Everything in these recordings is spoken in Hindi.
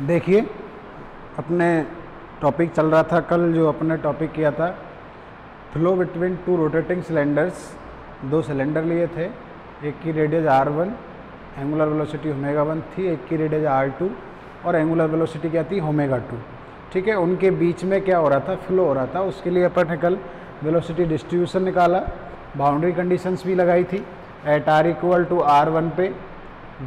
देखिए, अपने टॉपिक चल रहा था कल, जो अपने टॉपिक किया था flow between two rotating cylinders. दो सिलेंडर लिए थे, एक की रेडियस r1, एंगुलर वेलोसिटी ω1 थी, एक की रेडियस r2 और एंगुलर वेलोसिटी क्या थी ω2। ठीक है, उनके बीच में क्या हो रहा था, फ्लो हो रहा था। उसके लिए अपन ने कल वेलोसिटी डिस्ट्रीब्यूशन निकाला, बाउंड्री कंडीशंस भी लगाई थी। Eight r equal to r1 पे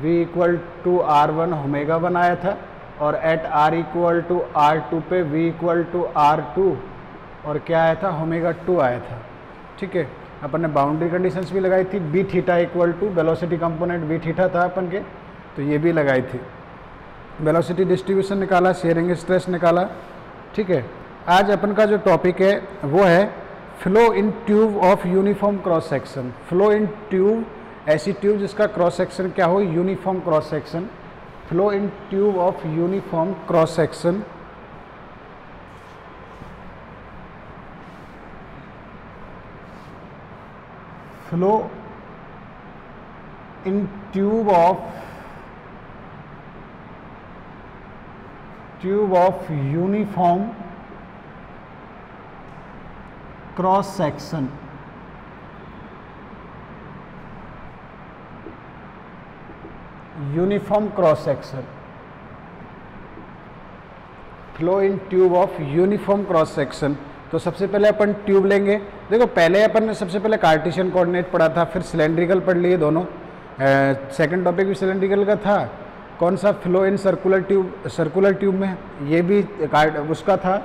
v इक्वल टू r1 ω1 आया था, और eight r equal to r2 पे v इक्वल टू r2 और क्या आया था, ω2 आया था। ठीक है, अपन ने बाउंड्री कंडीशंस भी लगाई थी। B theta equal to velocity component B theta था अपन के, तो ये भी लगाई थी। वेलोसिटी डिस्ट्रीब्यूशन निकाला, शेयरिंग स्ट्रेस निकाला। ठीक है, आज अपन का जो टॉपिक है वो है flow in tube of uniform cross section. Flow in tube, ऐसी ट्यूब जिसका क्रॉस सेक्शन क्या हो, uniform cross section. Flow in tube of uniform cross section. Flow in tube of uniform cross section. Uniform cross section, flow in tube of uniform cross section. तो सबसे पहले अपन ट्यूब लेंगे। देखो, पहले अपन ने सबसे पहले कार्टेशियन कोऑर्डिनेट पढ़ा था, फिर सिलेंड्रिकल पढ़ लिए दोनों। सेकंड टॉपिक भी सिलेंड्रिकल का था। कौन सा, flow in circular tube. Circular tube में ये भी उसका था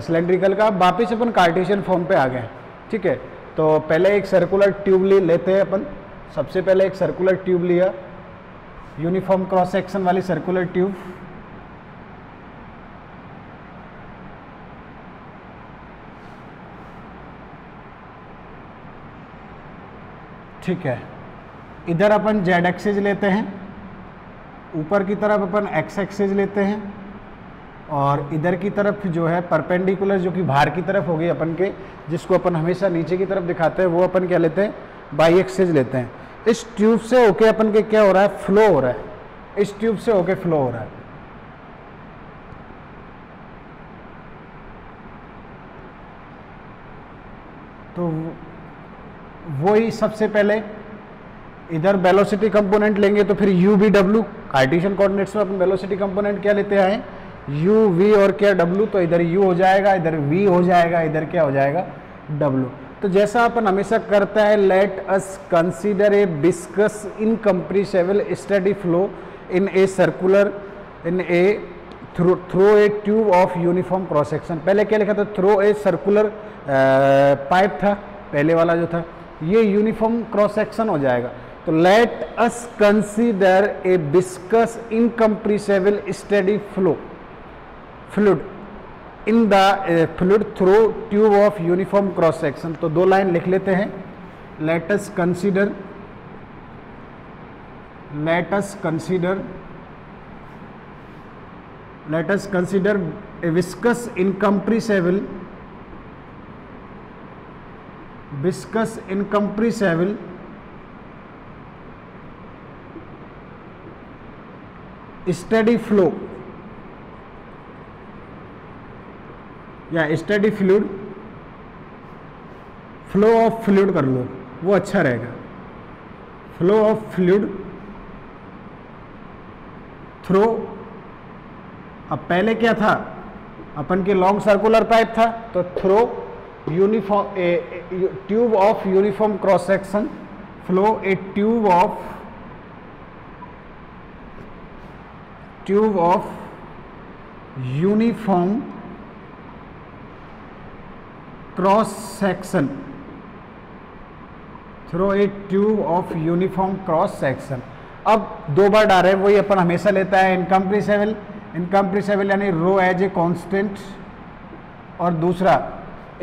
सिलेंड्रिकल का। वापिस अपन कार्टेशियन फॉर्म पे आ गए। ठीक है, तो पहले एक सर्कुलर ट्यूब लेते हैं अपन। सबसे पहले एक सर्कुलर ट्यूब लिया, यूनिफॉर्म क्रॉस सेक्शन वाली सर्कुलर ट्यूब। ठीक है, इधर अपन जेड एक्सिस लेते हैं, ऊपर की तरफ अपन एक्स एक्सिस लेते हैं, और इधर की तरफ जो है परपेंडिकुलर, जो कि बाहर की तरफ होगी अपन के, जिसको अपन हमेशा नीचे की तरफ दिखाते हैं, वो अपन क्या लेते हैं, बाई एक्सिस लेते हैं। इस ट्यूब से होके अपन के क्या हो रहा है, फ्लो हो रहा है। इस ट्यूब से होके फ्लो हो रहा है। तो वही सबसे पहले इधर वेलोसिटी कंपोनेंट लेंगे, तो फिर u v w, Cartesian coordinates में अपन वेलोसिटी कंपोनेंट क्या लेते आए, u v और क्या w। तो इधर u हो जाएगा, इधर v हो जाएगा, इधर क्या हो जाएगा, w। तो जैसा अपन हमेशा करता है, late us consider a viscous incompressible steady flow in a circular in A through a tube of uniform cross section. पहले क्या लिखा था, थ्रो ए सर्कुलर पाइप था पहले वाला जो था, ये यूनिफॉर्म क्रॉस सेक्शन हो जाएगा। तो let us consider a viscous incompressible steady fluid in the fluid through tube of uniform cross section. तो दो लाइन लिख लेते हैं, let us consider a viscous incompressible steady flow या steady fluid, flow of fluid कर लो, वो अच्छा रहेगा। फ्लो ऑफ फ्लूइड थ्रू, अब पहले क्या था, अपन के लॉन्ग सर्कुलर पाइप था, तो through uniform tube of uniform cross section, flow A tube of uniform cross section, through a tube of uniform cross section. अब दो बार डाल रहे हैं, वही अपन हमेशा लेता है, इनकम्प्रेसिबल यानी रो एज ए कांस्टेंट, और दूसरा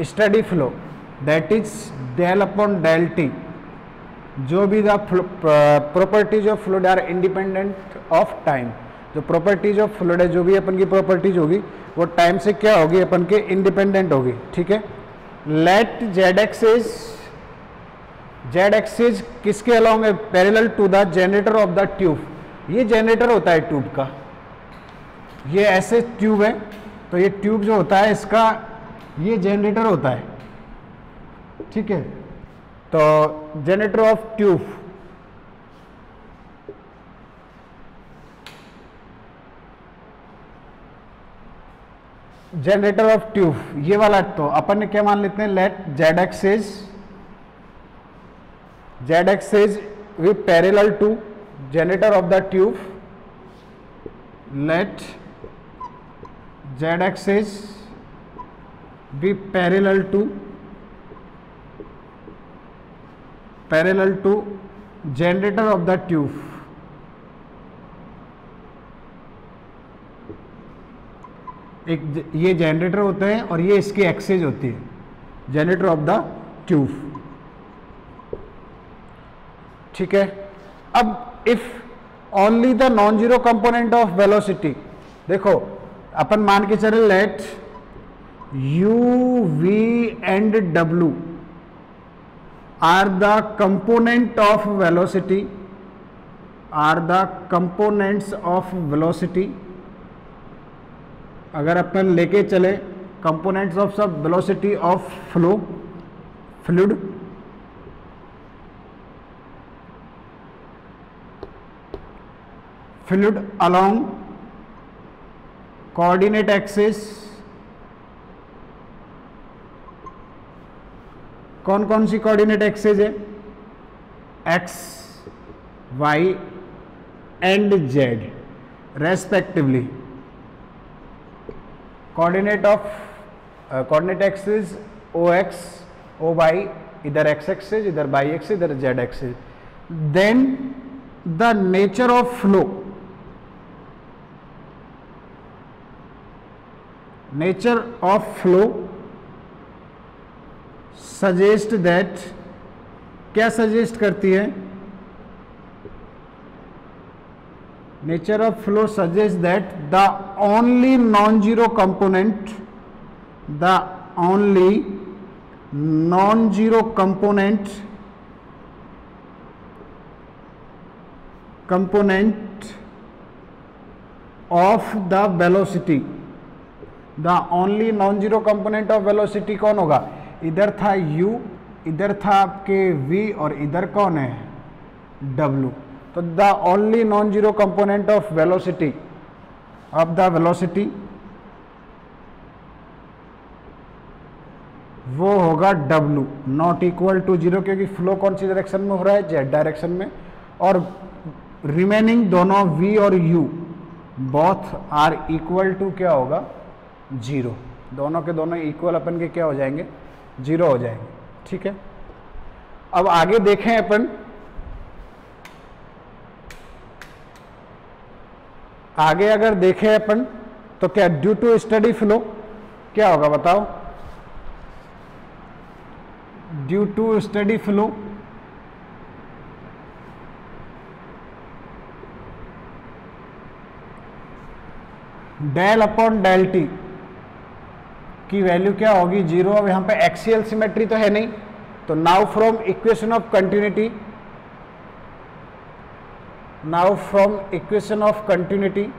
steady flow that is del upon del T. जो भी the properties of fluid are independent of time. जो प्रॉपर्टीज ऑफ फ्लूइड है, जो भी अपन की प्रॉपर्टीज होगी, वो टाइम से क्या होगी, अपन के इंडिपेंडेंट होगी। ठीक है, लेट जेड एक्सिस किसके अलॉन्ग है, parallel to the generator of the tube. ये जनरेटर होता है ट्यूब का, ये ऐसे ट्यूब है, तो ये ट्यूब जो होता है इसका ये जनरेटर होता है, ठीक है। तो generator of tube, generator of tube ये वाला, तो अपन ने क्या मान लेते हैं, let Z axes be parallel to generator of the tube, let Z axes be parallel to generator of the tube. एक ये जनरेटर होते हैं और ये इसकी एक्सेज होती है, जनरेटर ऑफ द ट्यूब, ठीक है। अब if only the non zero component of velocity, देखो अपन मान के चले let u v and w are the component of velocity, are the components of velocity. अगर अपन लेके चले कंपोनेंट्स ऑफ सब velocity of fluid, along coordinate axis, कौन कौन सी कोऑर्डिनेट एक्सिस है, x y and z respectively. Coordinate axis O x O y, इधर एक्स एक्सिस इधर वाई एक्सिस इधर Z axis. Then the nature of flow, nature of flow suggest that, क्या सजेस्ट करती है, nature of flow suggest that the only non zero component, the only non zero component of the velocity, the only non zero component of velocity कौन होगा, इधर था u, इधर था आपके v और इधर कौन है w। तो the only non zero component of velocity, of the velocity वो होगा w not equal to zero, क्योंकि फ्लो कौन सी डायरेक्शन में हो रहा है, जेड डायरेक्शन में, और रिमेनिंग दोनों v और u both are equal to क्या होगा, जीरो। दोनों के दोनों इक्वल अपन के क्या हो जाएंगे, जीरो हो जाएंगे, ठीक है। अब आगे देखें अपन, आगे अगर देखें अपन तो क्या ड्यू टू स्टडी फ्लो क्या होगा बताओ, due to steady flow del upon del t की वैल्यू क्या होगी, जीरो। अब यहां पे एक्सियल सिमेट्री तो है नहीं, तो now from equation of continuity, now from equation of continuity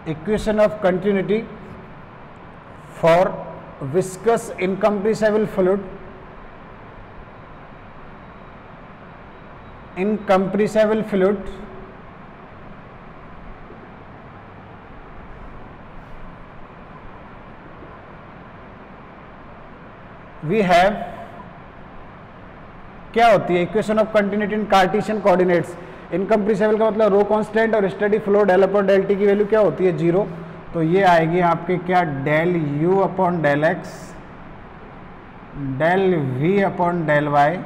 equation of continuity for viscous incompressible fluid, we have क्या होती है equation of continuity in Cartesian coordinates. Incompressible का मतलब रो कांस्टेंट और steady flow del upon del t की वैल्यू क्या होती है, जीरो। तो ये आएगी आपके क्या, del u upon del x, del v upon del y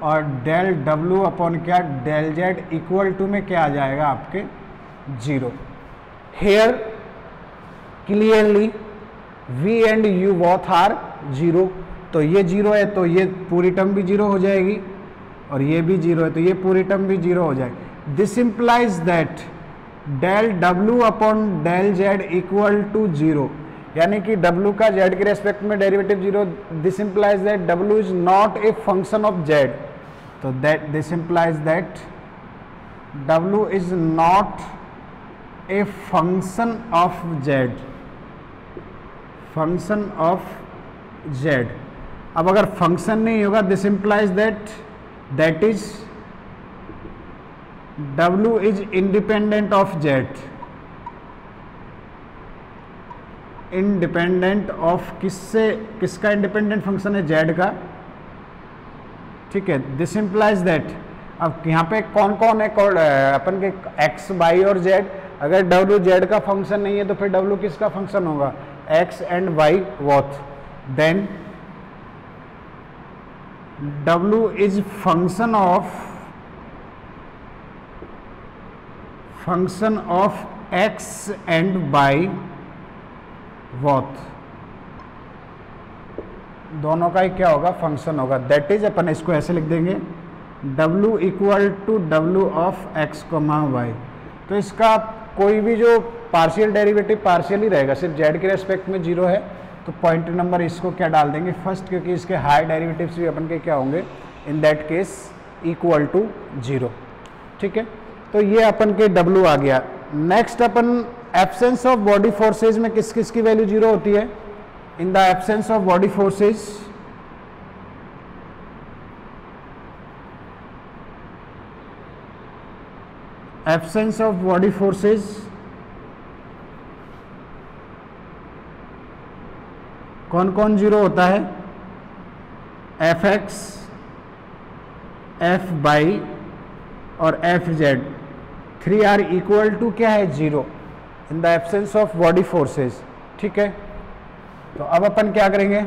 और डेल डब्ल्यू अपॉन क्या, डेल जेड इक्वल टू में क्या आ जाएगा आपके, zero. Here clearly v and u both are zero, तो ये जीरो है तो ये पूरी टर्म भी जीरो हो जाएगी और ये भी जीरो है तो ये पूरी टर्म भी जीरो हो जाएगी। This implies that del W upon del Z equal to zero. यानी कि w का z के रेस्पेक्ट में derivative zero, this implies that w is not a function of z, तो that this implies that w is not a function of z, function of z। अब अगर फंक्शन नहीं होगा, this implies that is w is independent of z, independent of किससे, किसका इंडिपेंडेंट फंक्शन है, z का, ठीक है। दिस इंप्लाइज दैट, अब यहाँ पे कौन कौन है, अपन के x, y और z, अगर w z का फंक्शन नहीं है तो फिर w किसका फंक्शन होगा, x and y both, then w is function of x and y both, दोनों का ही क्या होगा, फंक्शन होगा। दैट इज अपन इसको ऐसे लिख देंगे w equal to w of x, y। तो इसका कोई भी जो पार्शियल डेरिवेटिव पार्शियल ही रहेगा, सिर्फ z के रेस्पेक्ट में जीरो है, तो पॉइंट नंबर इसको क्या डाल देंगे, फर्स्ट, क्योंकि इसके हायर डेरिवेटिव्स भी अपन के क्या होंगे, in that case equal to zero, ठीक है। तो ये अपन के w आ गया। नेक्स्ट अपन एब्सेंस ऑफ बॉडी फोर्सेज में किस किस की वैल्यू जीरो होती है, in the absence of body forces, absence of body forces कौन कौन जीरो होता है, एफ एक्स, एफ वाई और F z, 3 are equal to क्या है, zero, in the absence of body forces, ठीक है। तो अब अपन क्या करेंगे,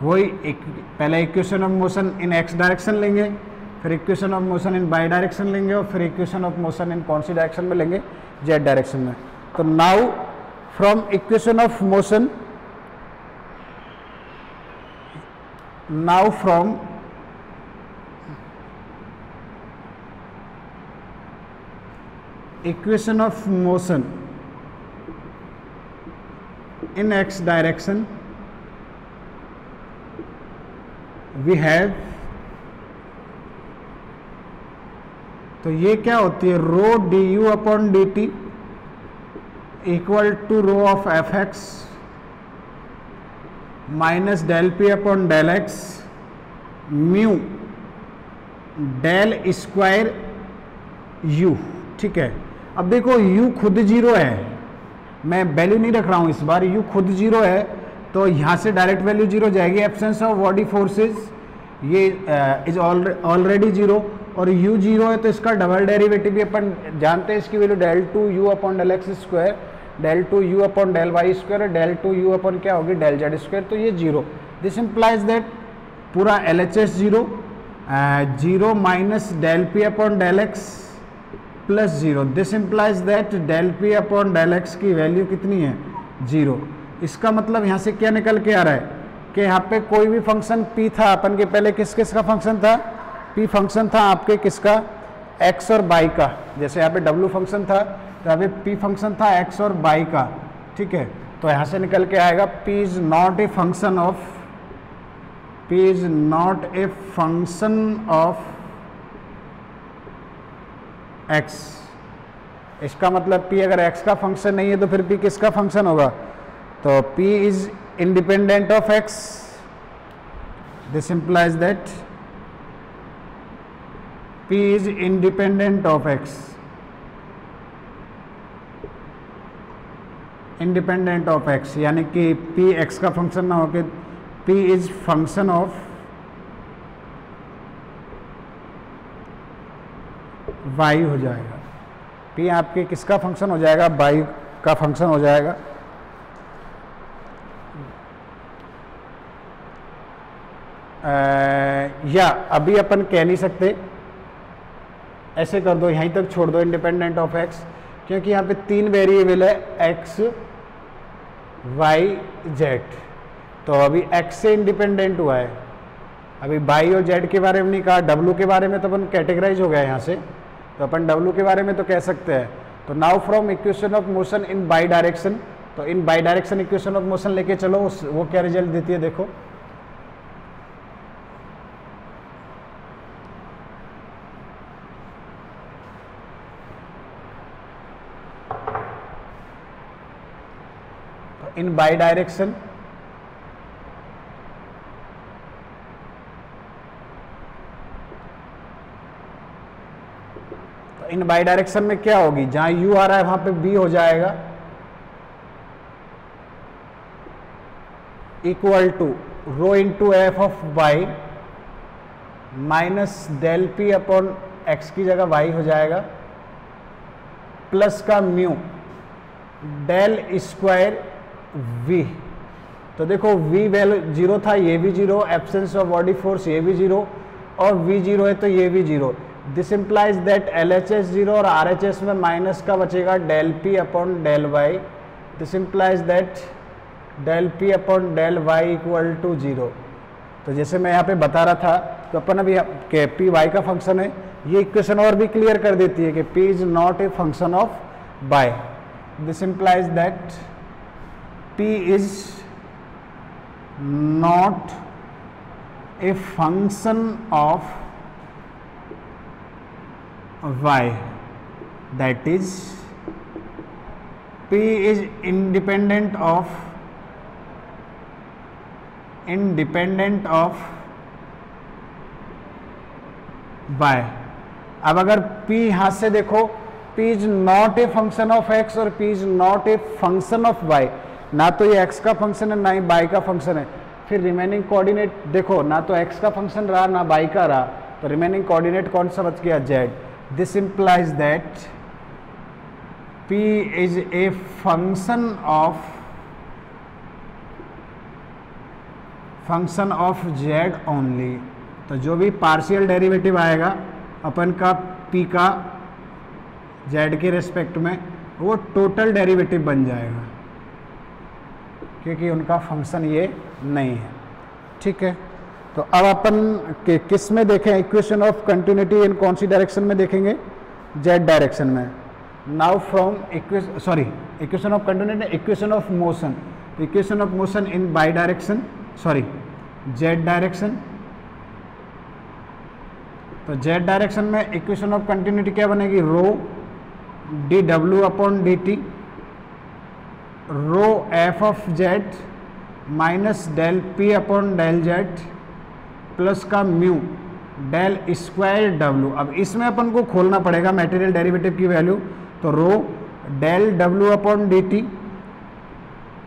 वही पहले equation of motion in x direction लेंगे, फिर equation of motion in y direction लेंगे, और फिर इक्वेशन ऑफ मोशन इन कौन सी डायरेक्शन में लेंगे, जेड डायरेक्शन में। तो now from equation of motion, now from equation of motion in x direction we have, तो ये क्या होती है, rho D U upon D T equal to rho of F X minus del P upon del X mu del square U, ठीक है। अब देखो u खुद जीरो है, मैं वैल्यू नहीं रख रहा हूं इस बार, u खुद जीरो है, तो यहाँ से डायरेक्ट वैल्यू जीरो जाएगी, एब्सेंस ऑफ बॉडी फोर्सेस ये इज ऑलरेडी जीरो, और u जीरो है तो इसका डबल डेरिवेटिव भी अपन जानते हैं, इसकी value del two u upon del x square, del two u upon del Y square, del two u upon क्या होगी, डेल जेड स्क्वायर, तो ये जीरो। दिस इम्प्लाइज दैट पूरा L H S zero, zero minus del P upon del x plus zero, this implies that del P upon del x की वैल्यू कितनी है, जीरो। इसका मतलब यहाँ से क्या निकल के आ रहा है कि यहाँ पे कोई भी फंक्शन p था, अपन के पहले किस किस का फंक्शन था, p फंक्शन था आपके किसका, x और y का, जैसे यहाँ पे w फंक्शन था तो यहाँ पे p फंक्शन था x और y का, ठीक है। तो यहाँ से निकल के आएगा p is not a function of, p is not a function of x। इसका मतलब p अगर x का फंक्शन नहीं है तो फिर p किसका फंक्शन होगा, तो p is independent of x, this implies that p is independent of x, independent of x, यानी कि p x का फंक्शन ना होके p is function of y हो जाएगा, p आपके किसका फंक्शन हो जाएगा, y का फंक्शन हो जाएगा। या अभी अपन कह नहीं सकते, ऐसे कर दो, यहीं तक छोड़ दो इंडिपेंडेंट ऑफ x, क्योंकि यहाँ पे तीन वेरिएबल है x y z, तो अभी x से इंडिपेंडेंट हुआ है, अभी y और z के बारे में नहीं कहा, w के बारे में तो अपन कैटेगराइज हो गया यहाँ से, तो अपन W के बारे में तो कह सकते हैं। तो now from equation of motion in Y direction, तो in Y direction equation of motion लेके चलो, वो क्या रिजल्ट देती है देखो। तो in Y direction in Y direction में क्या होगी, जहां u आ रहा है वहां पे b हो जाएगा, equal to rho into F of y minus del P upon x की जगह y हो जाएगा, प्लस का म्यू डेल स्क्वायर v। तो देखो v वैल्यू 0 था, ये भी 0, एब्सेंस ऑफ बॉडी फोर्स ये भी 0, और v 0 है तो ये भी 0। दिस इम्प्लाइज दैट LHS 0 और RHS में माइनस का बचेगा del P upon del y. This implies that del P upon del y equal to 0। तो जैसे मैं यहाँ पे बता रहा था, तो अपन अभी के पी वाई का फंक्शन है, ये इक्वेशन और भी क्लियर कर देती है कि p is not a function of y. This implies that p is not a function of y, that is p is independent of y। अब अगर p यहां से देखो, p is not a function of x और p is not a function of y, ना तो ये x का फंक्शन है ना ही y का फंक्शन है, फिर रिमेनिंग कोऑर्डिनेट देखो, ना तो x का फंक्शन रहा ना y का रहा, तो रिमेनिंग कोऑर्डिनेट कौन सा बच गया, z। This implies that p is a function of z only। तो जो भी पार्शियल डेरिवेटिव आएगा अपन का p का z के रेस्पेक्ट में, वो टोटल डेरिवेटिव बन जाएगा, क्योंकि उनका फंक्शन ये नहीं है। ठीक है, तो अब अपन किस में देखें, इक्वेशन ऑफ कंटिन्यूटी इन कौन सी डायरेक्शन में देखेंगे, जेड डायरेक्शन में। Now from equation of continuity, equation of motion, equation of motion in Y direction, sorry Z direction. तो जेड डायरेक्शन में इक्वेशन ऑफ कंटिन्यूटी क्या बनेगी, rho D W upon D T, rho F of Z minus del P upon del Z, plus का म्यू डेल स्क्वायर डब्ल्यू। अब इसमें अपन को खोलना पड़ेगा मटेरियल डेरिवेटिव की वैल्यू, तो rho del W upon D T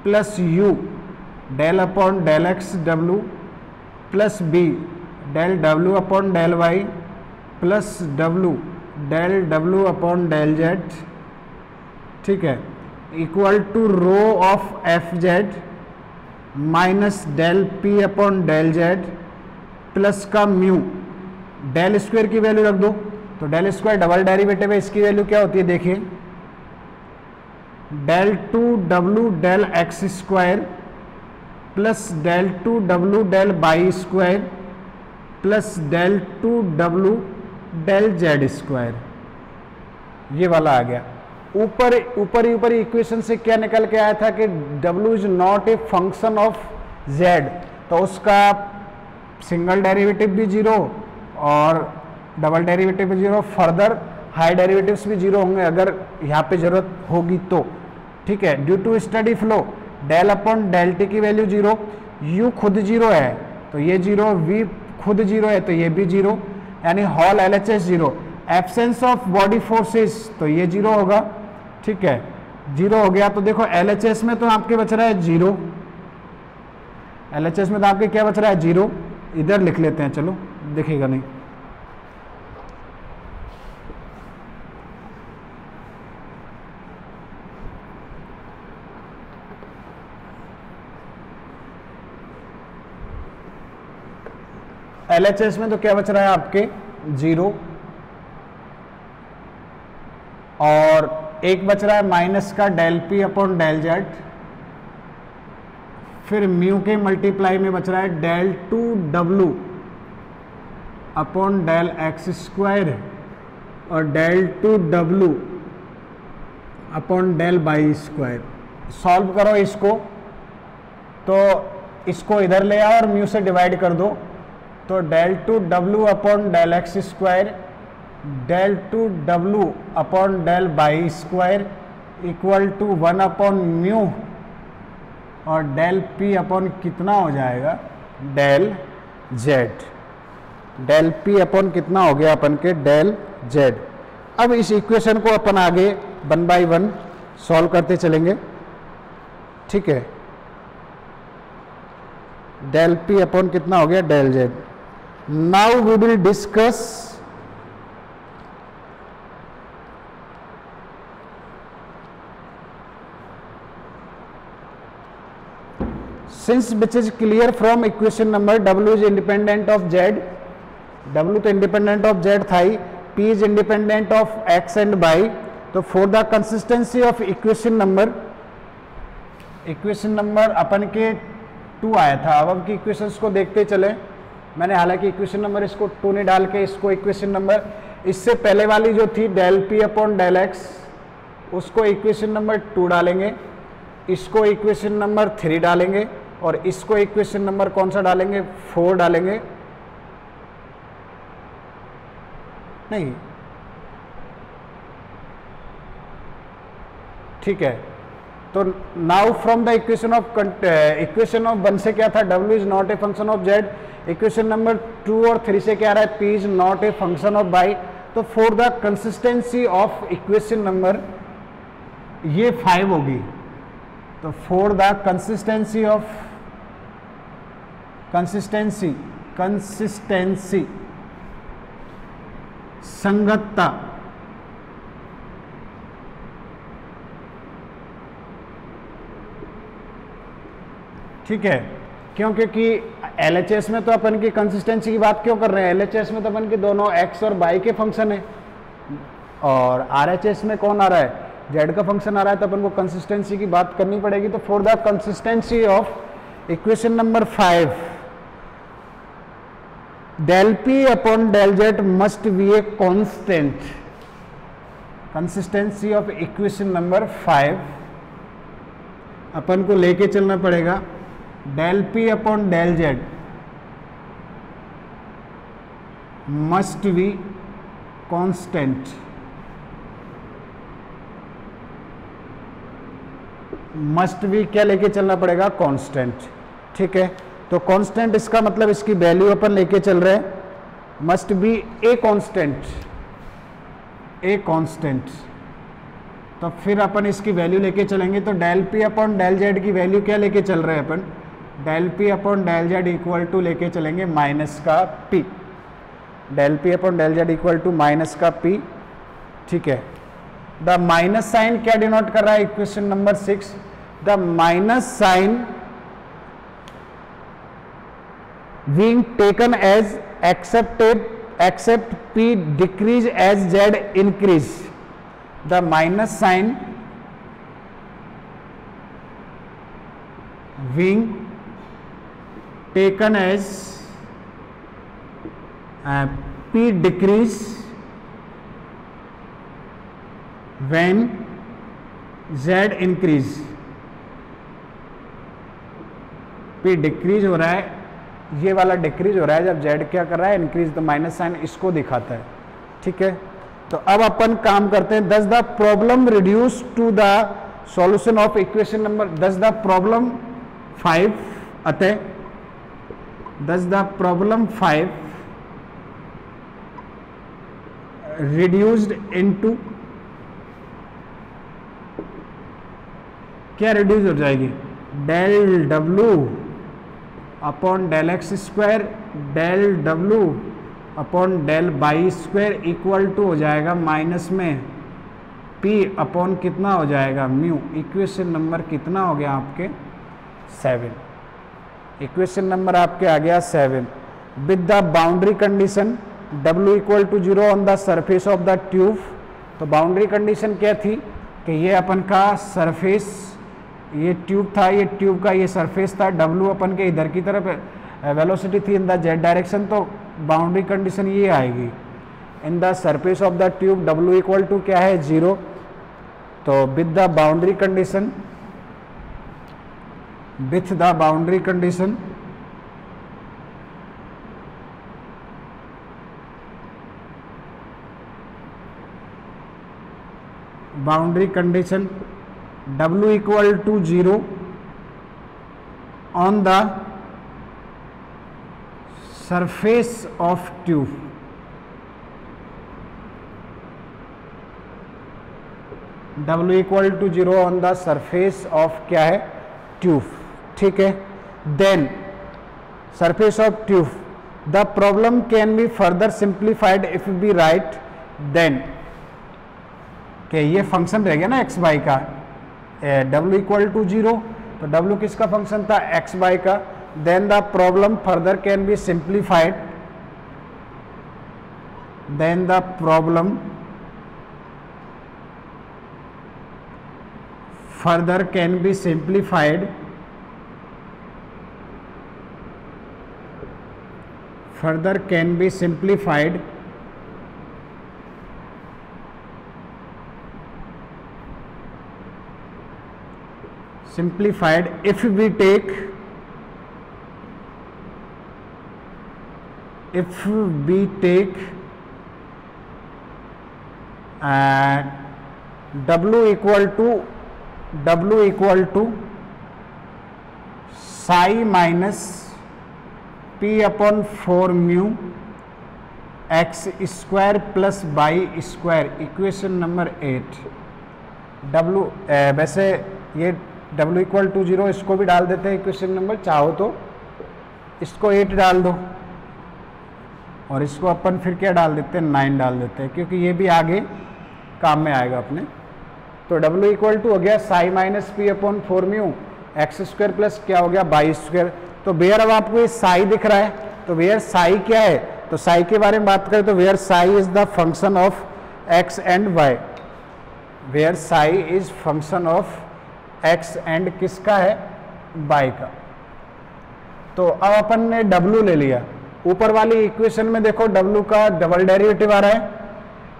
plus U del upon del X W plus B del W upon del Y plus W del W upon del Z. ठीक है, equal to rho of F Z minus del P upon del Z plus का म्यू डेल स्क्वायर की वैल्यू रख दो, तो डेल स्क्वायर डबल डेरिवेटिव है, इसकी वैल्यू क्या होती है देखिए, del two W del x square plus del two W del Y square plus del two W del Z square. ये वाला आ गया। ऊपर इक्वेशन से क्या निकल के आया था कि W is not a function of Z, तो उसका सिंगल डेरिवेटिव भी 0 और डबल डेरिवेटिव भी 0, फर्दर हाई डेरिवेटिव्स भी 0 होंगे अगर यहाँ पे जरूरत होगी तो। ठीक है, due to steady flow del upon del t की वैल्यू 0, U खुद 0 है तो ये 0, V खुद 0 है तो ये भी 0, यानी hall LHS 0, absence of body forces तो ये 0 होगा। ठीक है, 0 हो गया, तो देखो LHS में तो आपके बच रहा है 0, LHS में तो आपके क्या बच रहा है 0, इधर लिख लेते हैं, चलो दिखेगा नहीं। LHS में तो क्या बच रहा है आपके 0, और एक बच रहा है माइनस का del P upon del Z, फिर म्यू के मल्टीप्लाई में बच रहा है del two W upon del x square और del two W upon del Y square. Solve करो इसको, तो इसको इधर ले आओ और म्यू से डिवाइड कर दो, तो del two W upon del x square del two W upon del Y square equal to 1 upon mu और डेल पी अपॉन कितना हो जाएगा, del Z. Del P upon कितना हो गया अपन के, डेल जेड। अब इस इक्वेशन को अपन आगे 1 बाई 1 सॉल्व करते चलेंगे, ठीक है। डेल पी अपॉन कितना हो गया, del z. Now we will discuss since which is clear from equation number w is independent of z, w तो independent of z था ही, p is independent of x and y, तो for the consistency of equation number अपन के 2 आया था। अब की इक्वेशंस को देखते चले। मैंने हालांकि इक्वेशन नंबर इसको 2 नहीं डाल के इसको इक्वेशन नंबर, इससे पहले वाली जो थी del P upon del x, उसको इक्वेशन नंबर 2 डालेंगे, इसको इक्वेशन नंबर 3 डालेंगे और इसको इक्वेशन नंबर कौन सा डालेंगे, 4 डालेंगे। नहीं, ठीक है। तो now from the equation of 1 से क्या था, w is not a function of z। Equation number 2 और 3 से क्या आ रहा है, p is not a function of y। तो for the consistency of equation number ये 5 होगी। तो for the consistency of consistency संगतता, ठीक है। क्यों, क्योंकि LHS में तो अपन की कंसिस्टेंसी की बात क्यों कर रहे हैं, LHS में तो अपन के दोनों x और y के फंक्शन है, और RHS में कौन आ रहा है, z का फंक्शन आ रहा है, तो अपन को कंसिस्टेंसी की बात करनी पड़ेगी। तो for the consistency of equation number 5 del P upon del z must be a constant. Consistency of equation number 5 अपन को लेके चलना पड़ेगा, del P upon del z must be constant. Must be क्या लेके चलना पड़ेगा, कांस्टेंट, ठीक है। तो कांस्टेंट इसका मतलब इसकी वैल्यू अपन लेके चल रहे हैं, must be a constant, a constant. तो फिर अपन इसकी वैल्यू लेके चलेंगे, तो del P upon del Z की वैल्यू क्या लेके चल रहे हैं अपन, del P upon del Z equal to लेके चलेंगे माइनस का P. Del P upon del Z equal to minus का पी, ठीक है। द माइनस साइन क्या डिनोट कर रहा है, equation number 6, the minus sign being taken as except p decrease as z increase, the minus sign being taken as p decrease when z increase। p decrease हो रहा है, ये वाला डिक्रीज हो रहा है, जब z क्या कर रहा है, इंक्रीज, तो माइनस साइन इसको दिखाता है, ठीक है। तो अब अपन काम करते हैं, thus the problem reduce to the solution of equation number, thus the problem 5 अतः thus the problem 5 reduced into क्या रिड्यूस हो जाएगी, del W upon del x square del W upon del Y square equal to हो जाएगा माइनस में p अपॉन कितना हो जाएगा, म्यू। इक्वेशन नंबर कितना हो गया आपके 7। इक्वेशन नंबर आपके आ गया 7 with the boundary condition w equal to 0 on the surface of the tube. तो बाउंड्री कंडीशन क्या थी कि ये अपन का सरफेस, ये ट्यूब था, ये ट्यूब का ये सरफेस था, w अपन के इधर की तरफ वेलोसिटी थी इन द जेड डायरेक्शन, तो बाउंड्री कंडीशन ये आएगी, in the surface of the tube W equal to क्या है 0। तो with the boundary condition, with the boundary condition W equal to 0 on the surface of tube, W equal to 0 on the surface of क्या है ट्यूब, ठीक है। Then surface of tube, the problem can be further simplified if we write then, कि ये फंक्शन रह गया ना एक्स वाई का, W इक्वल टू 0, तो W किसका फंक्शन था एक्स वाई का। Then the problem further can be simplified, then the problem further can be simplified, further can be simplified simplified if we take W equal to psi minus p upon 4 mu x square plus y square, equation number 8। W वैसे ये W इक्वल टू 0 इसको भी डाल देते हैं इक्वेशन नंबर, चाहो तो इसको 8 डाल दो और इसको अपन फिर क्या डाल देते हैं 9 डाल देते हैं, क्योंकि ये भी आगे काम में आएगा अपने। तो W इक्वल टू हो गया Sai minus P upon 4 mu x square plus क्या हो गया बाई स्क्वायर। तो वेयर अब आपको ये साई दिख रहा है, तो वेयर साई क्या है, तो साई के बारे में बात करें तो where psi is the function of x and y, where psi is function of x and किसका है बाई का। तो अब अपन ने W ले लिया, ऊपर वाली इक्वेशन में देखो W का डबल डेरिवेटिव आ रहा है,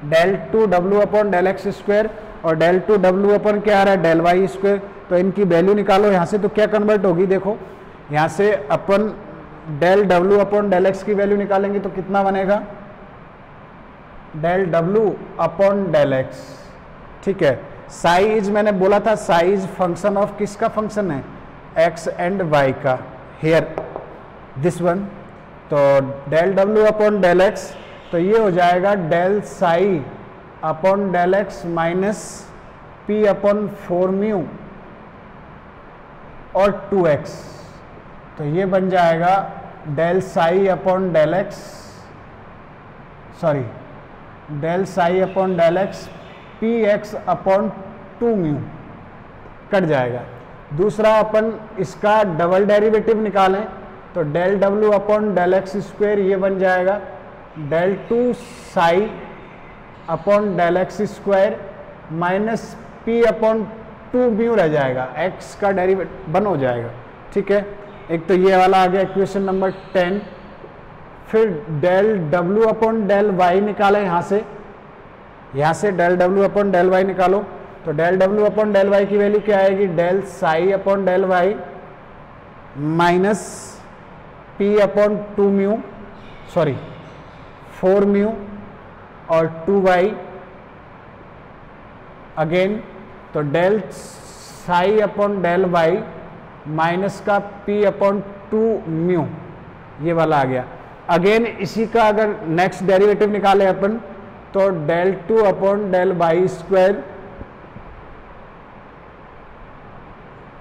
del two W upon del x square और डेल टू W अपॉन क्या आ रहा है डेल वाई स्क्वायर। तो इनकी वैल्यू निकालो यहाँ से, तो क्या कन्वर्ट होगी देखो, यहाँ से अपन del W upon del x की वैल्यू निकालेंगे तो कितना बनेगा del W upon del X, ठीक है। साइज मैंने बोला था साइज फंक्शन ऑफ किसका फंक्शन है एक्स एंड वाई का, हेयर दिस वन। तो del W upon del X, तो ये हो जाएगा del psi upon del X minus P upon 4 mu और 2x, तो ये बन जाएगा del psi upon del x, sorry del psi upon del x p x upon 2 mu cut जाएगा। दूसरा अपन इसका डबल डेरिवेटिव निकालें तो del W upon del x square ये बन जाएगा del two psi upon del x square minus P upon 2 mu रह जाएगा, x का डेरिवेटिव बन हो जाएगा, ठीक है। एक तो ये वाला आ गया इक्वेशन नंबर 10। फिर del W upon del y निकालें यहाँ से del W upon del y निकालो, तो del W upon del y की वैल्यू क्या आएगी del psi upon del y minus P upon 2 mu, sorry 4 mu और 2y अगेन, तो del psi upon del y minus का p अपॉन 2 म्यू ये वाला आ गया। अगेन इसी का अगर नेक्स्ट डेरिवेटिव निकाले अपन तो del 2 upon del Y square,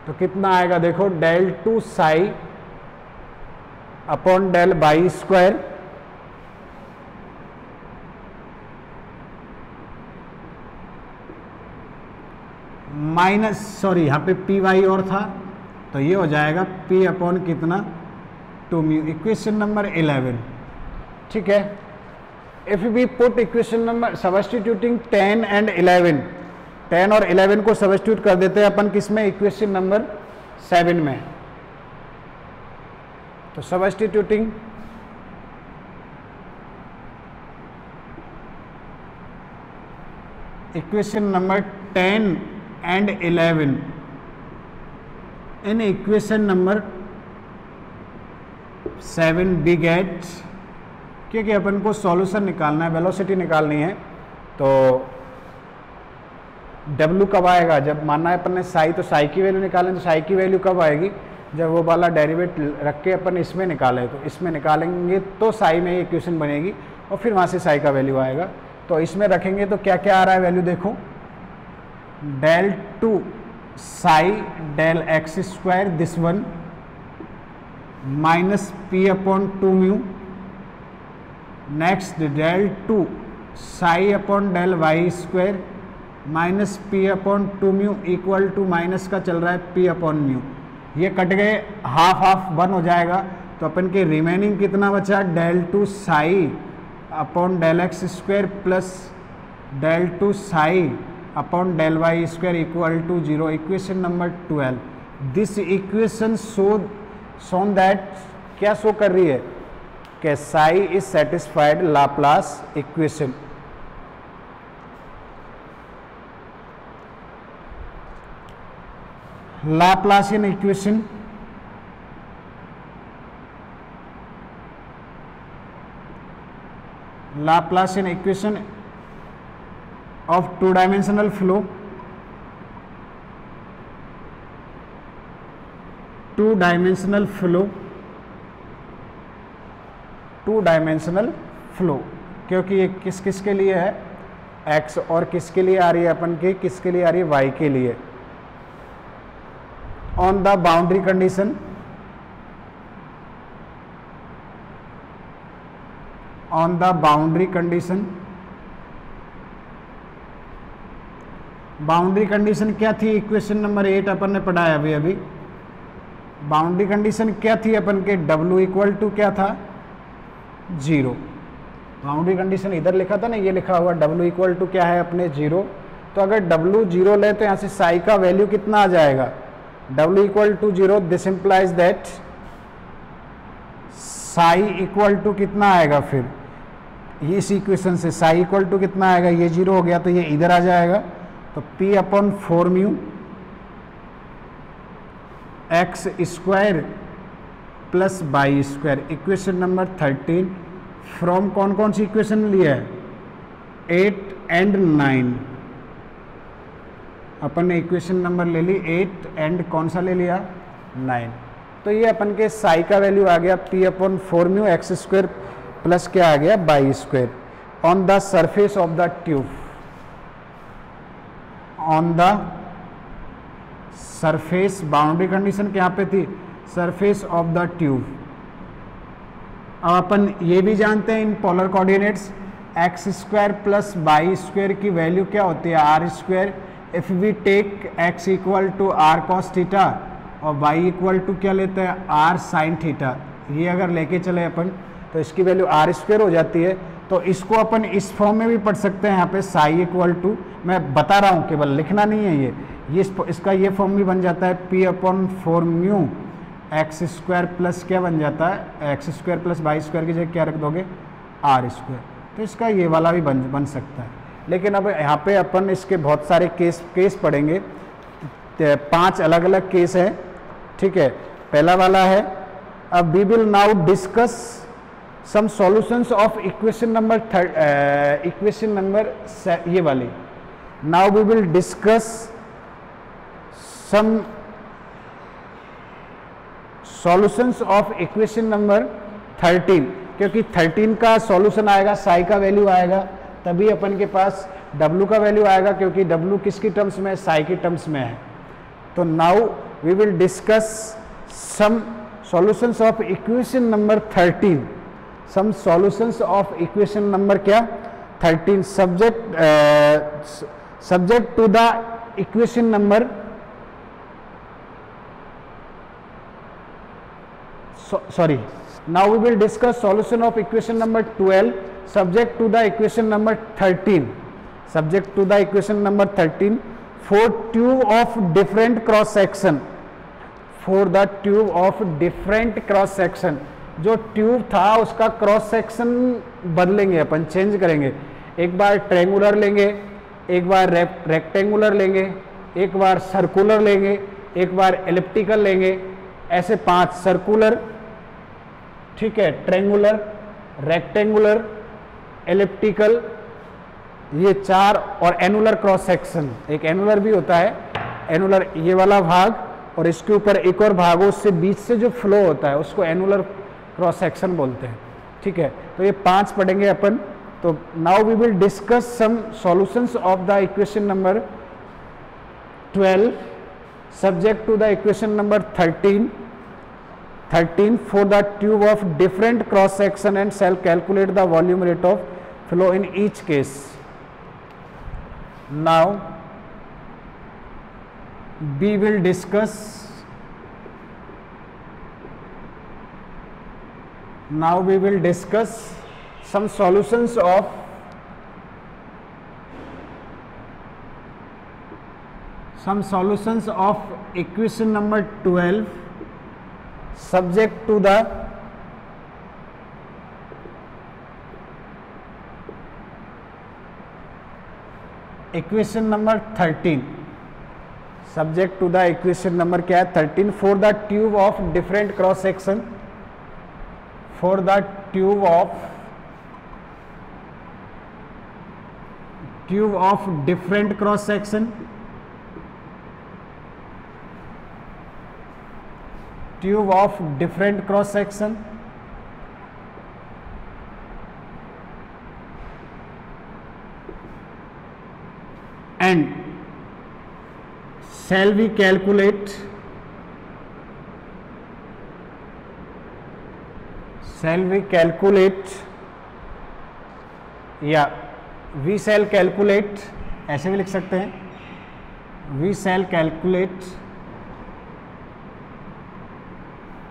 तो कितना आएगा देखो del 2 psi upon del Y square minus, sorry यहाँ पे पी वाई और था तो ये हो जाएगा p अपॉन कितना 2 म्यू, इक्वेशन नंबर 11, ठीक है। If we put equation number substituting 10 and 11, 10 और 11 को सब्स्टिट्यूट कर देते हैं अपन किस में इक्वेशन नंबर 7 में। तो substituting equation number 10 and 11, in equation number 7 we get, क्योंकि अपन को सॉल्यूशन निकालना है, वेलोसिटी निकालनी है, तो W कब आएगा, जब मानना है अपन ने साई, तो साई की वैल्यू निकालें, तो साई की वैल्यू कब आएगी, जब वो वाला डेरिवेट रख के अपन इसमें निकालें, तो इसमें निकालेंगे तो साई में ये इक्वेशन बनेगी और फिर वहाँ से साई का वैल्यू आएगा। तो इसमें रखेंगे तो क्या क्या आ रहा है वैल्यू, देखो del 2 psi del x square this one minus P upon 2 mu, next del 2 psi upon del Y square minus P upon 2 mu equal to minus का चल रहा है पी अपॉन म्यू, ये कट गए, हाफ हाफ 1 हो जाएगा, तो अपन के रिमेनिंग कितना बचा, del 2 psi upon del x square plus del 2 psi upon del Y square equal to 0। Equation number 12, this equation shown that, क्या शो कर रही है कि psi is satisfied Laplace equation. Laplacian equation, Laplacian equation of two-dimensional flow, two-dimensional flow, क्योंकि ये किस किस के लिए है, x, और किसके लिए आ रही है अपन के, किसके लिए आ रही है, y के लिए। On the boundary condition, on the boundary condition, boundary condition क्या थी, इक्वेशन नंबर 8 अपन ने पढ़ा है अभी। बाउंड्री कंडीशन क्या थी अपन के, W इक्वल टू क्या था, 0। बाउंड्री कंडीशन इधर लिखा था ना, ये लिखा हुआ W इक्वल टू क्या है अपने 0। तो अगर W 0 ले तो यहाँ से साई का वैल्यू कितना आ जाएगा, W equal to 0, this implies that psi equal to कितना आएगा, फिर ये इस इक्वेशन से साई इक्वल टू कितना आएगा, ये 0 हो गया तो ये इधर आ जाएगा, तो P upon 4 mu x square plus Y square. Equation number 13 from कौन कौन सी इक्वेशन लिया है, 8 एंड 9, अपन ने इक्वेशन नंबर ले ली 8 एंड कौन सा ले लिया, 9। तो ये अपन के साई का वैल्यू आ गया P upon 4 mu x square plus क्या आ गया, Y square on the surface of the tube, on the surface, boundary condition क्या पे थी, सरफेस ऑफ द ट्यूब। अब अपन ये भी जानते हैं in polar coordinates, X square plus Y square की वैल्यू क्या होती है, R square. If we take x equal to R cos theta और y इक्वल टू क्या लेते हैं, आर साइन थीटा, ये अगर लेके चले अपन तो इसकी वैल्यू आर स्क्वायर हो जाती है। तो इसको अपन इस फॉर्म में भी पढ़ सकते हैं, यहाँ पे साई इक्वल टू, मैं बता रहा हूँ केवल लिखना नहीं है, ये इसका ये फॉर्म भी बन जाता है P upon 4 mu x square plus क्या बन जाता है, X square plus Y square की जगह क्या रख दोगे, आर स्क्वायर। तो इसका ये वाला भी बन सकता है। लेकिन अब यहाँ पे अपन इसके बहुत सारे केस पढ़ेंगे, 5 अलग अलग केस है, ठीक है। पहला वाला है, अब we will now discuss some solutions of equation number ये वाली। Now we will discuss some solutions of equation number 13, क्योंकि 13 का सॉल्यूशन आएगा, साई का वैल्यू आएगा, तभी अपन के पास W का वैल्यू आएगा, क्योंकि W किसकी टर्म्स में है, साई की टर्म्स में है। तो now we will discuss some solutions of equation number 13, some solutions of equation number क्या, 13, subject to the equation number, sorry, now we will discuss solution of equation number 12 subject to the equation number 13, subject to the equation number 13 for tube of different cross section, for the tube of different cross section। जो ट्यूब था उसका क्रॉस सेक्शन बदलेंगे अपन, चेंज करेंगे। एक बार ट्रायंगुलर लेंगे, एक बार रेक्टेंगुलर लेंगे, एक बार सर्कुलर लेंगे, एक बार एलिप्टिकल लेंगे, ऐसे 5 सर्कुलर, ठीक है, ट्रेंगुलर, रेक्टेंगुलर, एलिप्टिकल, ये 4, और एनुलर क्रॉस सेक्शन, एक एनुलर भी होता है, एनुलर ये वाला भाग, और इसके ऊपर एक और भाग हो, उससे बीच से जो फ्लो होता है उसको एनुलर क्रॉस सेक्शन बोलते हैं, ठीक है। तो ये 5 पढ़ेंगे अपन। तो now we will discuss some solutions of the equation number 12 subject to the equation number 13 for the tube of different cross section, and shall calculate the volume rate of flow in each case. Now we will discuss some solutions of equation number 12 subject to the equation number 13, subject to the equation number क्या है 13 for the tube of different cross section, for the tube of different cross section, tube of different cross section, and shall we calculate या we shall calculate, ऐसे भी लिख सकते हैं, we shall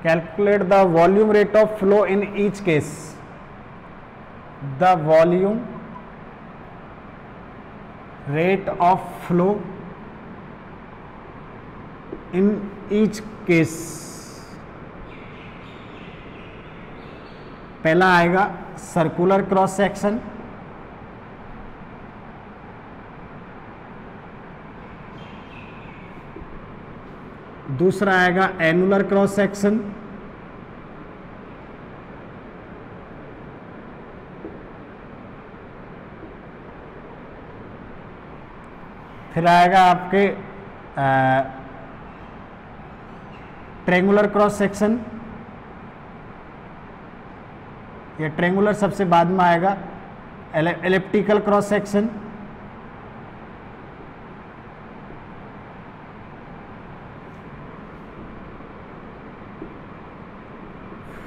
calculate the volume rate of flow in each case, the volume rate of flow in each case. पहला आएगा सर्कुलर क्रॉस सेक्शन, दूसरा आएगा एनुलर क्रॉस सेक्शन, फिर आएगा आपके ट्रेंगुलर क्रॉस सेक्शन, ये ट्रेंगुलर सबसे बाद में आएगा, एलिप्टिकल क्रॉस सेक्शन,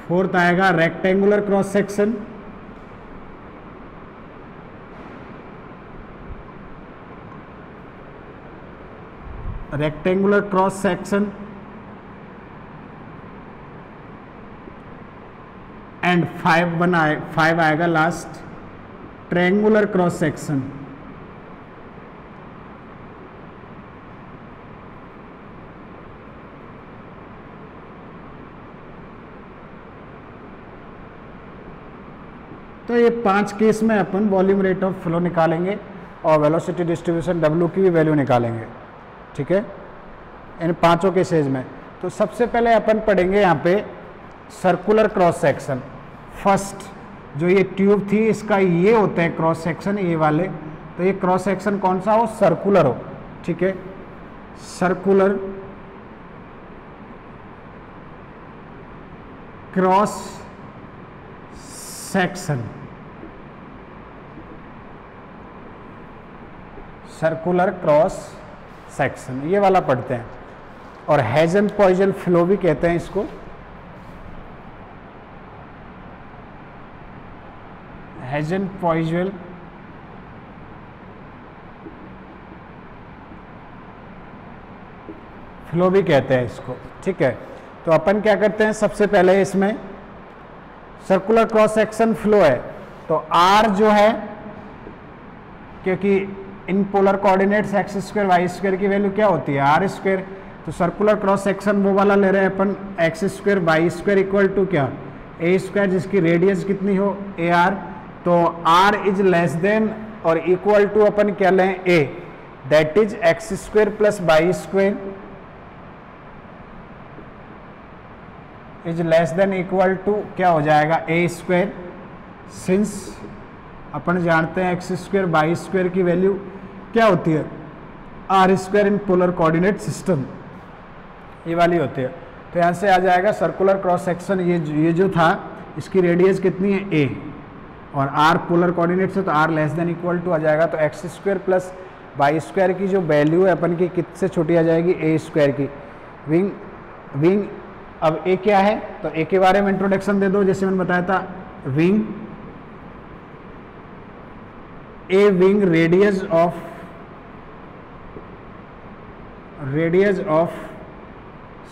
फोर्थ आएगा rectangular cross section, rectangular cross section, and 5 आएगा लास्ट ट्रायंगुलर क्रॉस सेक्शन। तो ये 5 केस में upon volume rate of flow निकालेंगे और वेलोसिटी डिस्ट्रीब्यूशन W की भी वैल्यू निकालेंगे, ठीक है, इन 5 केसेज में। तो सबसे पहले अपन पढ़ेंगे यहाँ पे सर्कुलर क्रॉस सेक्शन। फर्स्ट जो ये ट्यूब थी इसका ये होता है क्रॉस सेक्शन, ये वाले, तो ये क्रॉस सेक्शन कौन सा हो, सर्कुलर हो, ठीक है, circular cross section, circular cross section ये वाला पढ़ते हैं। और हेजन पॉइजन फ्लो भी कहते हैं इसको, हेजन पॉइजन फ्लो भी कहते हैं इसको, ठीक है। तो अपन क्या करते हैं, सबसे पहले इसमें सर्कुलर क्रॉस सेक्शन फ्लो है, तो R जो है, क्योंकि in polar coordinates X square Y square की वैल्यू क्या होती है R स्क्वायर, तो सर्कुलर क्रॉस सेक्शन वो वाला ले रहे हैं अपन X square Y square equal to क्या ए स्क्वायर, जिसकी रेडियस कितनी हो AR, तो R इज लेस देन और इक्वल टू अपन क्या लें A, that is X square plus Y square is less than equal to क्या हो जाएगा ए स्क्वायर, सिंस अपन जानते हैं एक्स स्क्वायर वाई स्क्वायर की वैल्यू क्या होती है R square in polar coordinate system, ये वाली होती है। तो यहाँ से आ जाएगा सर्कुलर क्रॉस सेक्शन, ये जो था इसकी रेडियस कितनी है ए, और आर पोलर कोऑर्डिनेट से तो R less than equal to आ जाएगा। तो X square plus Y square की जो वैल्यू है अपन की कितने छोटी आ जाएगी ए स्क्वायर की। विंग अब ए क्या है, तो ए के बारे में इंट्रोडक्शन दे दो। जैसे मैंने बताया था wing, A wing radius of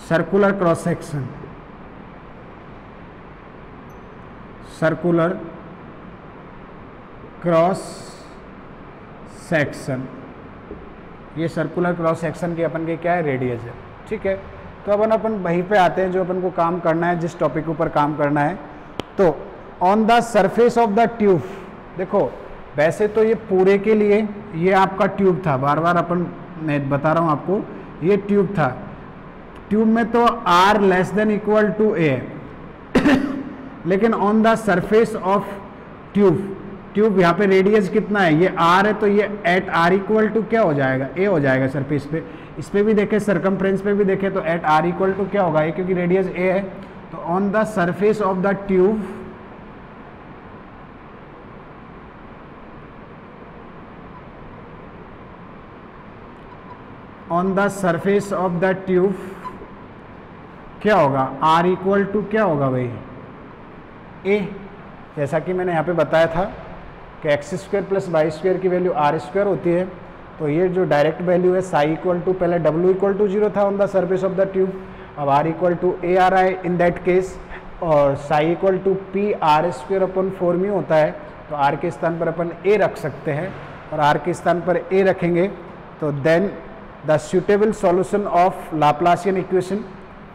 circular cross section, circular cross section, ये सर्कुलर क्रॉस सेक्शन की अपन के क्या है रेडियस है, ठीक है। तो अपन वहीं पे आते हैं जो अपन को काम करना है, जिस टॉपिक के ऊपर काम करना है। तो on the surface of the tube, देखो वैसे तो ये पूरे के लिए ये आपका ट्यूब था, बार बार अपन मैं बता रहा हूँ आपको, ये ट्यूब था, ट्यूब में तो R less than equal to A है लेकिन on the surface of tube यहाँ पे रेडियस कितना है, ये आर है, तो ये एट आर इक्वल टू क्या हो जाएगा ए हो जाएगा सरफेस पे। इस पे भी देखे, सरकमफ्रेंस पे भी देखे तो एट आर इक्वल टू क्या होगा ए, क्योंकि रेडियस ए है। तो on the surface of the tube क्या होगा आर इक्वल टू क्या होगा भाई ए। जैसा कि मैंने यहाँ पे बताया था कि X square plus Y square की वैल्यू आर स्क्वायर होती है। तो ये जो डायरेक्ट वैल्यू है साई इक्वल टू, पहले डब्ल्यू इक्वल टू 0 था on the surface of the tube, अब आर इक्वल टू ए आ रहा है इन दैट केस, और psi equal to P R square upon 4 mu होता है। तो आर के स्थान पर अपन ए रख सकते हैं, और आर के स्थान पर ए रखेंगे तो then the suitable solution of Laplacian equation,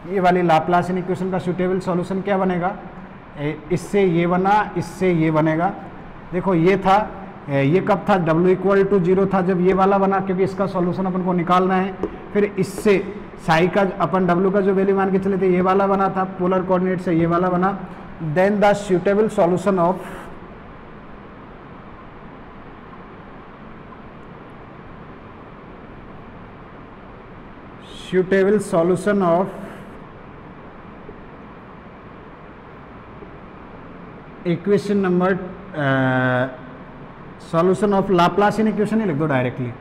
ये वाली लाप्लासियन इक्वेशन का सुटेबल सॉल्यूशन क्या बनेगा, इससे ये बना, इससे ये बनेगा। देखो ये था, ये कब था, W इक्वल टू 0 था जब ये वाला बना, क्योंकि इसका सॉल्यूशन अपन को निकालना है। फिर इससे साई का अपन W का जो वैल्यू मान के चले थे ये वाला बना था, पोलर कोऑर्डिनेट से ये वाला बना। Then the suitable solution of equation number solution of Laplacian equation ही लिख दो डायरेक्टली।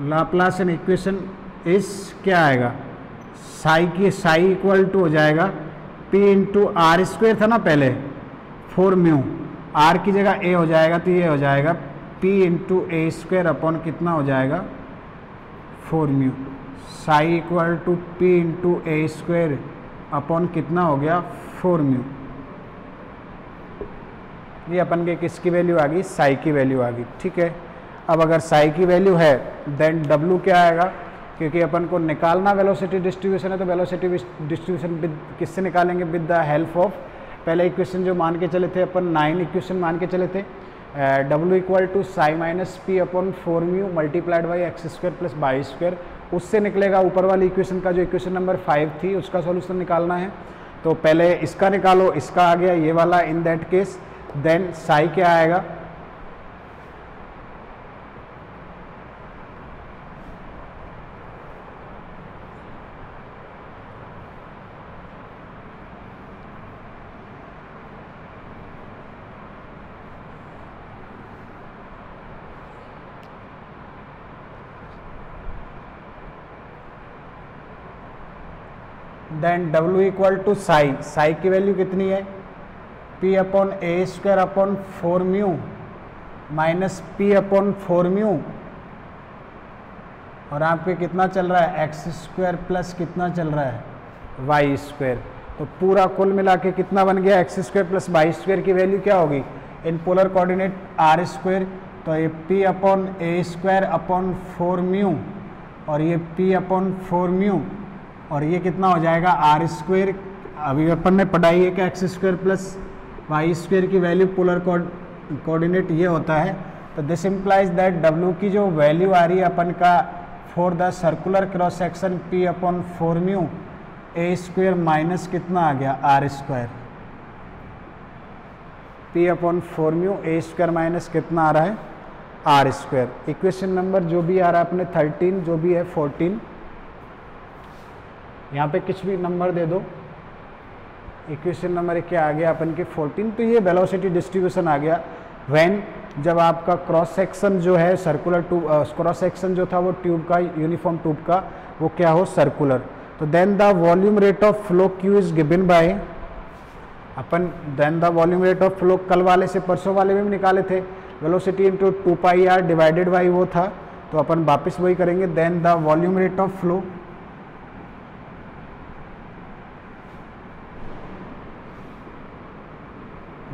लाप्लासियन इक्वेशन इस क्या आएगा, साई इक्वल टू हो जाएगा पी इंटू आर स्क्वायर था ना पहले 4 म्यू, आर की जगह ए हो जाएगा, तो ये हो जाएगा P into A square upon कितना हो जाएगा 4 mu, psi equal to P into A square upon कितना हो गया 4 म्यू। ये अपन के किसकी वैल्यू आ गई, साई की वैल्यू आ गई, ठीक है। अब अगर साई की वैल्यू है देन डब्लू क्या आएगा, क्योंकि अपन को निकालना वेलोसिटी डिस्ट्रीब्यूशन है, तो वेलोसिटी डिस्ट्रीब्यूशन किससे निकालेंगे, विद द हेल्प ऑफ पहले इक्वेशन जो मान के चले थे अपन 9 इक्वेशन मान के चले थे, W equal to psi minus P upon 4 mu multiplied by X square plus Y square, उससे निकलेगा ऊपर वाली इक्वेशन का जो इक्वेशन नंबर 5 थी उसका सॉल्यूशन निकालना है। तो पहले इसका निकालो, इसका आ गया ये वाला in that case, then psi क्या आएगा, then W equal to psi की वैल्यू कितनी है, P upon A square upon 4 mu minus P upon 4 mu, और आपके कितना चल रहा है एक्स स्क्वायर प्लस कितना चल रहा है वाई स्क्वायर। तो पूरा कुल मिला के कितना बन गया, X square plus Y square की वैल्यू क्या होगी in polar coordinate R square, तो ये P upon A square upon 4 mu, और ये पी अपॉन 4 म्यू, और ये कितना हो जाएगा आर स्क्वायर अभी अपन ने पढ़ाई है कि X square plus Y square की वैल्यू पोलर कोऑर्डिनेट ये होता है, तो दिस इम्प्लाइज दैट डब्ल्यू की जो वैल्यू आ रही है अपन का for the circular cross section P upon 4 mu A square minus कितना आ गया R square, P upon 4 mu A square minus कितना आ रहा है आर स्क्वायर। इक्वेशन नंबर जो भी आ रहा है अपने 13 जो भी है 14, यहाँ पे कुछ भी नंबर दे दो, इक्वेशन नंबर क्या आ गया अपन के 14। तो ये वेलोसिटी डिस्ट्रीब्यूशन आ गया व्हेन, जब आपका क्रॉस सेक्शन जो है सर्कुलर ट्यूब, क्रॉस सेक्शन जो था वो ट्यूब का, यूनिफॉर्म ट्यूब का, वो क्या हो सर्कुलर। तो then the volume rate of flow Q is given by अपन, then the volume rate of flow कल वाले से परसों वाले में भी निकाले थे, velocity into 2 pi R divided by वो था, तो अपन वापस वही करेंगे। Then the volume rate of flow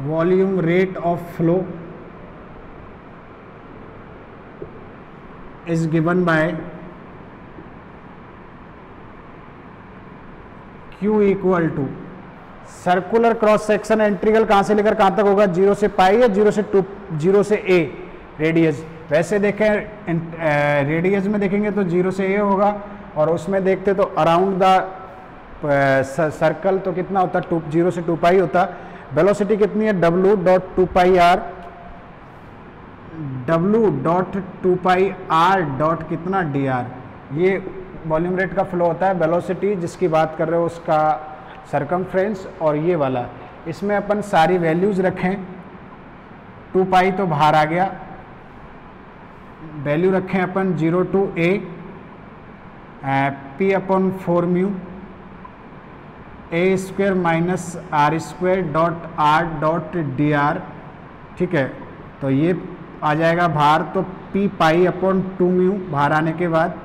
volume rate of flow is given by Q equal to circular cross section integral कहां से लेकर कहां तक होगा, 0 से पाई या 0 से 2, 0 से a रेडियस। वैसे देखें रेडियस में देखेंगे तो 0 से a होगा, और उसमें देखते तो अराउंड द सर्कल तो कितना होता है 0 से 2 पाई होता। वेलोसिटी कितनी है w डॉट 2 पाई r, w डॉट 2 पाई r डॉट कितना dr, ये वॉल्यूम रेट का फ्लो होता है। वेलोसिटी जिसकी बात कर रहे हो उसका सरकमफ्रेंस, और ये वाला, इसमें अपन सारी वैल्यूज रखें। 2 पाई तो बाहर आ गया, वैल्यू रखें अपन 0 to a p upon 4 mu A square minus R square dot R dot D R, ठीक है। तो ये आ जाएगा बाहर, तो p पाई अपॉन 2 म्यू बाहर आने के बाद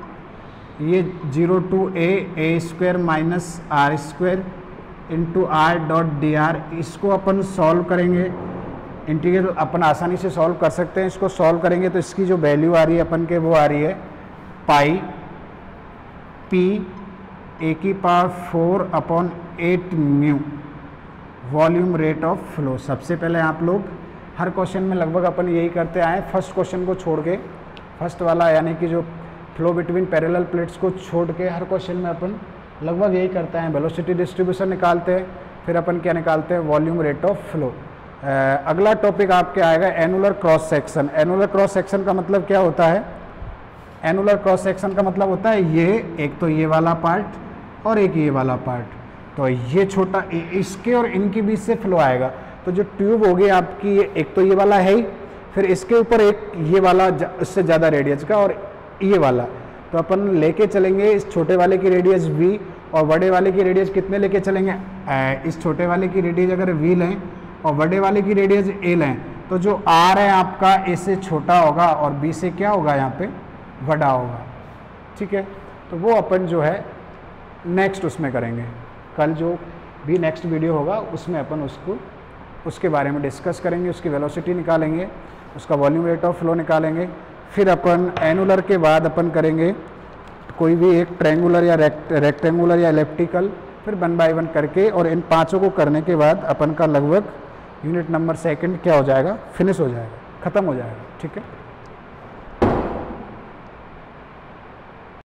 ये 0 to A square minus R square into R dot D R. इसको अपन सॉल्व करेंगे, इंटीग्रल अपन आसानी से सॉल्व कर सकते हैं। इसको सॉल्व करेंगे तो इसकी जो वैल्यू आ रही है अपन के वो आ रही है पाई पी ए की power 4 upon 8 mu volume rate of flow. सबसे पहले आप लोग हर क्वेश्चन में लगभग अपन यही करते आए, फर्स्ट क्वेश्चन को छोड़ के, फर्स्ट वाला यानी कि जो फ्लो बिटवीन पैरेलल प्लेट्स को छोड़ के हर क्वेश्चन में अपन लगभग यही करते हैं, वेलोसिटी डिस्ट्रीब्यूशन निकालते हैं, फिर अपन क्या निकालते हैं वॉल्यूम रेट ऑफ फ्लो। अगला टॉपिक आपके आएगा annular cross section. Annular cross section का मतलब क्या होता है, एनुलर क्रॉस सेक्शन का मतलब होता है ये, एक तो ये वाला पार्ट और एक ये वाला पार्ट, तो ये छोटा इसके और इनके बीच से फ्लो आएगा। तो जो ट्यूब होगी आपकी, एक तो ये वाला है ही, फिर इसके ऊपर एक ये वाला इससे ज़्यादा रेडियस का और ये वाला, तो अपन लेके चलेंगे इस छोटे वाले की रेडियस v और बड़े वाले की रेडियस कितने लेके चलेंगे, इस छोटे वाले की रेडियस अगर v लें और बड़े वाले की रेडियस a लें, तो जो r है आपका a से छोटा होगा और b से क्या होगा यहाँ पे बड़ा होगा, ठीक है। तो वो अपन जो है नेक्स्ट उसमें करेंगे, कल जो भी नेक्स्ट वीडियो होगा उसमें अपन उसको उसके बारे में डिस्कस करेंगे, उसकी वेलोसिटी निकालेंगे, उसका वॉल्यूम रेट ऑफ फ्लो निकालेंगे। फिर अपन एनुलर के बाद अपन करेंगे कोई भी एक ट्रायंगुलर या रेक्टेंगुलर या इलिप्टिकल, फिर 1 बाय 1 करके, और इन पांचों को करने के बाद अपन का लगभग यूनिट नंबर सेकंड क्या हो जाएगा, फिनिश हो जाएगा, ख़त्म हो जाएगा, ठीक है।